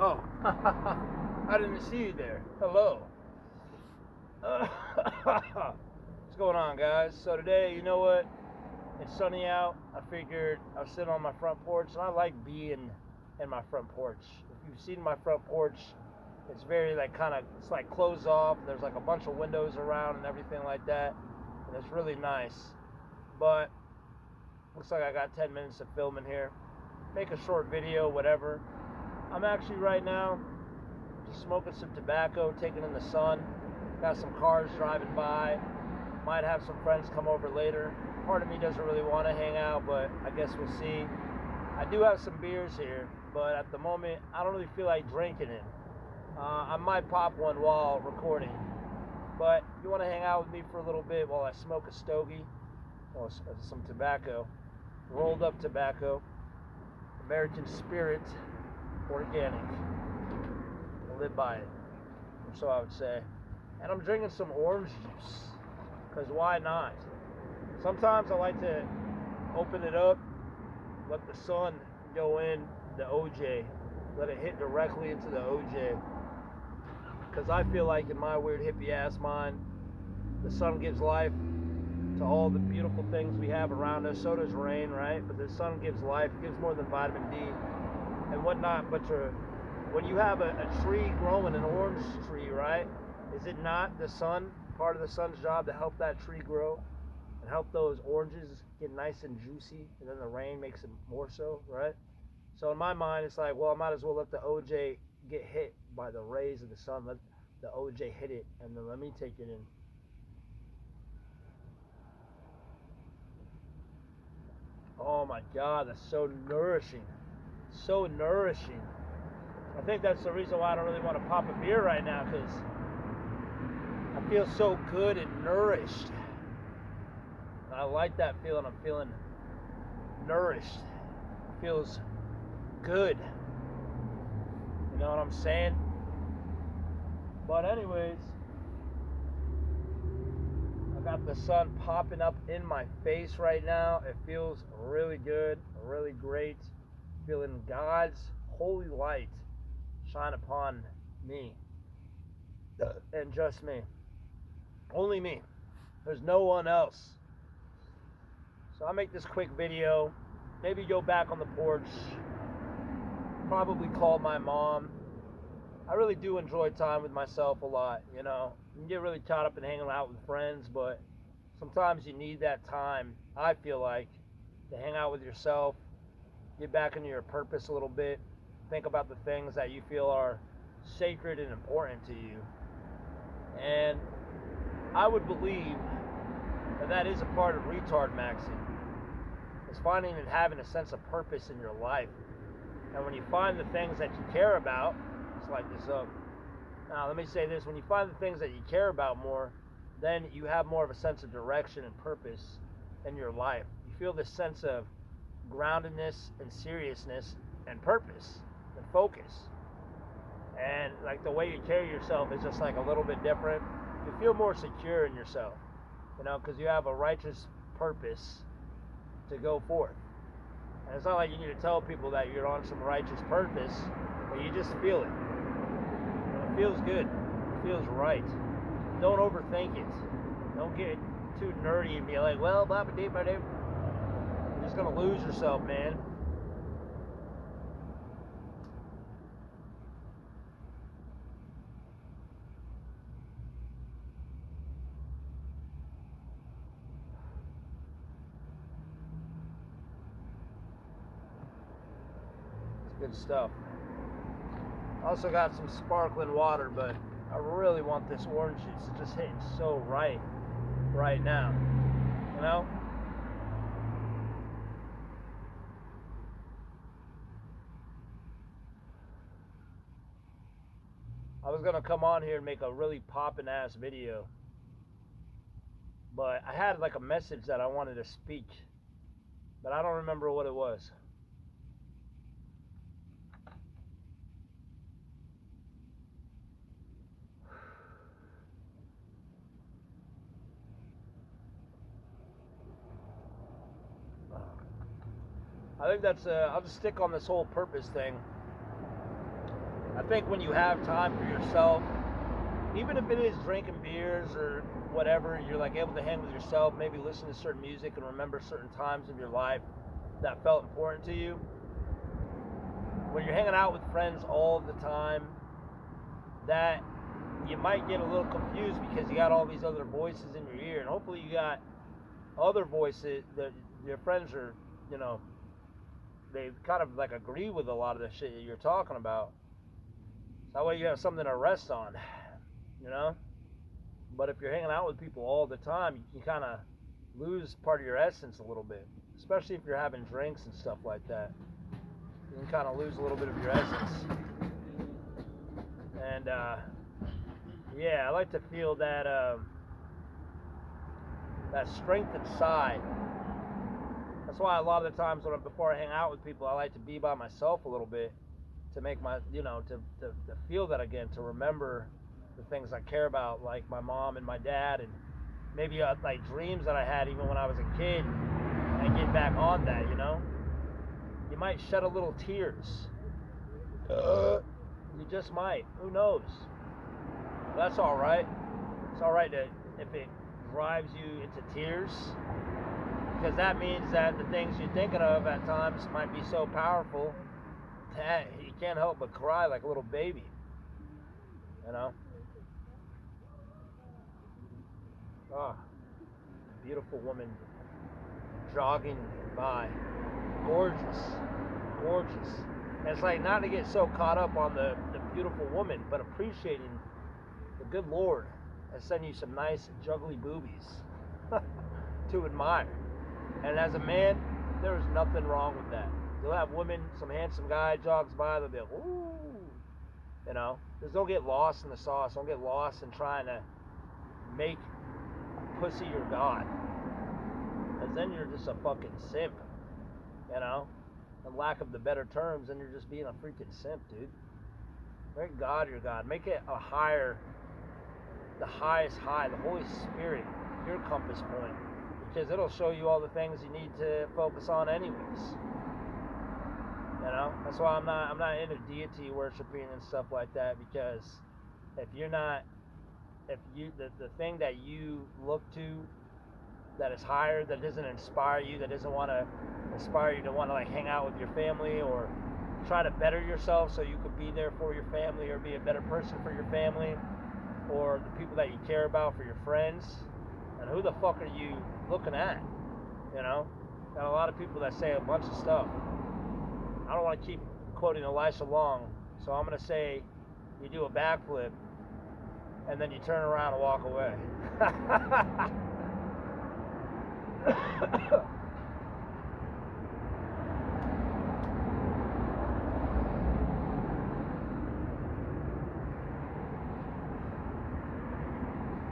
Oh, I didn't see you there. Hello. What's going on, guys? So today, you know what? It's sunny out. I figured I'll sit on my front porch, and I like being in my front porch. If you've seen my front porch, it's very it's like closed off. There's like a bunch of windows around and everything like that, and it's really nice. But looks like I got 10 minutes of filming here. Make a short video, whatever. I'm actually right now just smoking some tobacco, taking in the sun. Got some cars driving by. Might have some friends come over later. Part of me doesn't really want to hang out, but I guess we'll see. I do have some beers here, but at the moment, I don't really feel like drinking it. I might pop one while recording. But if you want to hang out with me for a little bit while I smoke a stogie, or some tobacco, rolled up tobacco, American Spirit, organic. I live by it, or so I would say. And I'm drinking some orange juice, because why not? Sometimes I like to open it up, let the sun go in the OJ, let it hit directly into the OJ, because I feel like in my weird hippie ass mind, the sun gives life to all the beautiful things we have around us. So does rain, right? But the sun gives life, gives more than vitamin D and whatnot. But when you have a tree growing, an orange tree, right? Is it not the sun, part of the sun's job to help that tree grow and help those oranges get nice and juicy, and then the rain makes it more so, right? So in my mind, it's like, well, I might as well let the OJ get hit by the rays of the sun. Let the OJ hit it, and then let me take it in. Oh my God, that's so nourishing. So nourishing. I think that's the reason why I don't really want to pop a beer right now, because I feel so good and nourished. And I like that feeling. I'm feeling nourished. It feels good. You know what I'm saying? But anyways, I got the sun popping up in my face right now. It feels really good, really great. Feeling God's holy light shine upon me. And just me. Only me. There's no one else. So I'll make this quick video. Maybe go back on the porch. Probably call my mom. I really do enjoy time with myself a lot, you know. You can get really caught up in hanging out with friends, but sometimes you need that time, I feel like, to hang out with yourself, get back into your purpose a little bit, think about the things that you feel are sacred and important to you. And I would believe that is a part of retard maxing. It's finding and having a sense of purpose in your life. And when you find the things that you care about, let's light this up. Now, let me say this. When you find the things that you care about more, then you have more of a sense of direction and purpose in your life. You feel this sense of groundedness and seriousness and purpose and focus. And like the way you carry yourself is just like a little bit different. You feel more secure in yourself, you know, because you have a righteous purpose to go forth. And it's not like you need to tell people that you're on some righteous purpose, but you just feel it. And it feels good. It feels right. Don't overthink it. Don't get too nerdy and be like, well, blah, dee, blah, dee. You're just going to lose yourself, man. Good stuff. Also got some sparkling water, but I really want this orange juice. It's just hitting so right now. You know? I was gonna come on here and make a really poppin' ass video, but I had like a message that I wanted to speak, but I don't remember what it was. I think that's I'll just stick on this whole purpose thing. think when you have time for yourself, even if it is drinking beers or whatever, you're like able to hang with yourself, maybe listen to certain music and remember certain times of your life that felt important to you. When you're hanging out with friends all the time, that you might get a little confused because you got all these other voices in your ear, and hopefully you got other voices that your friends are, you know, they kind of like agree with a lot of the shit that you're talking about. So that way you have something to rest on, you know? But if you're hanging out with people all the time, you kind of lose part of your essence a little bit, especially if you're having drinks and stuff like that. You can kind of lose a little bit of your essence. And yeah, I like to feel that that strength inside. That's why a lot of the times before I hang out with people, I like to be by myself a little bit to make my, you know, to feel that again, to remember the things I care about, like my mom and my dad, and maybe like dreams that I had even when I was a kid, and get back on that, you know. You might shed a little tears. You just might. Who knows? That's all right. It's all right if it drives you into tears, because that means that the things you're thinking of at times might be so powerful that you can't help but cry like a little baby, you know. Ah, beautiful woman jogging by, gorgeous, gorgeous. And it's like not to get so caught up on the beautiful woman, but appreciating the good Lord has sent you some nice juggly boobies to admire. And as a man, there is nothing wrong with that. You'll have women, some handsome guy jogs by, they'll be like, ooh, you know. Just don't get lost in the sauce. Don't get lost in trying to make pussy your god, because then you're just a fucking simp, you know. And lack of the better terms, then you're just being a freaking simp, dude. Make God your God. Make it a higher, the highest high, the Holy Spirit, your compass point, because it'll show you all the things you need to focus on anyways. You know, that's why I'm not into deity worshiping and stuff like that, because if you're not, if you, the thing that you look to that is higher, that doesn't inspire you, that doesn't want to inspire you to want to like hang out with your family or try to better yourself so you could be there for your family or be a better person for your family or the people that you care about, for your friends, and who the fuck are you looking at? You know, got a lot of people that say a bunch of stuff. I don't want to keep quoting Elisha Long, so I'm going to say you do a backflip and then you turn around and walk away.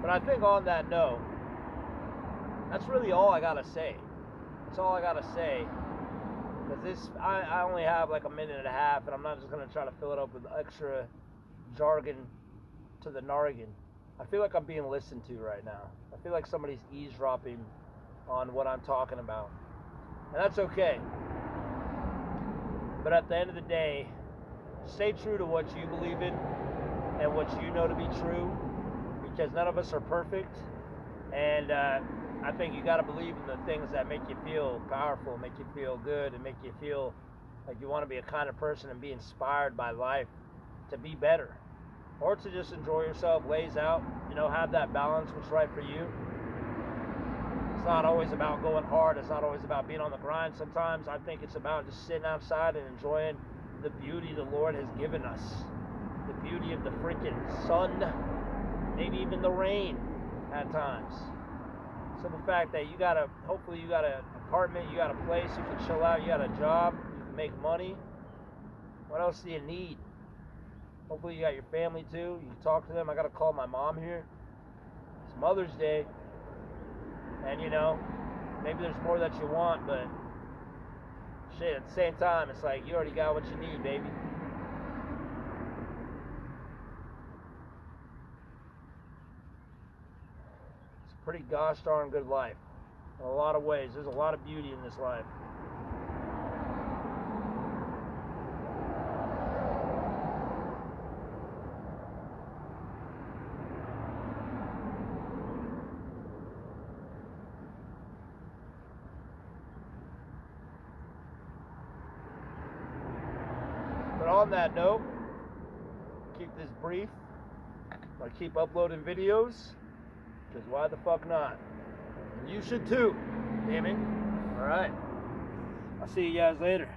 But I think on that note, that's really all I gotta say. That's all I gotta say. Because this, I only have like a minute and a half, and I'm not just gonna try to fill it up with extra jargon to the nargan. I feel like I'm being listened to right now. I feel like somebody's eavesdropping on what I'm talking about. And that's okay. But at the end of the day, stay true to what you believe in and what you know to be true, because none of us are perfect. And I think you got to believe in the things that make you feel powerful, make you feel good, and make you feel like you want to be a kind of person and be inspired by life to be better, or to just enjoy yourself, lays out, you know, have that balance, what's right for you. It's not always about going hard. It's not always about being on the grind. Sometimes I think it's about just sitting outside and enjoying the beauty the Lord has given us. The beauty of the freaking sun, maybe even the rain at times. Simple fact that you got hopefully you got an apartment, you got a place, you can chill out, you got a job, you can make money. What else do you need? Hopefully you got your family too. You can talk to them. I got to call my mom here. It's Mother's Day. And you know, maybe there's more that you want, but shit, at the same time, it's like you already got what you need, baby. It's a pretty gosh darn good life. In a lot of ways, there's a lot of beauty in this life. But on that note, keep this brief. I keep uploading videos, because why the fuck not? You should too, damn it. Alright. I'll see you guys later.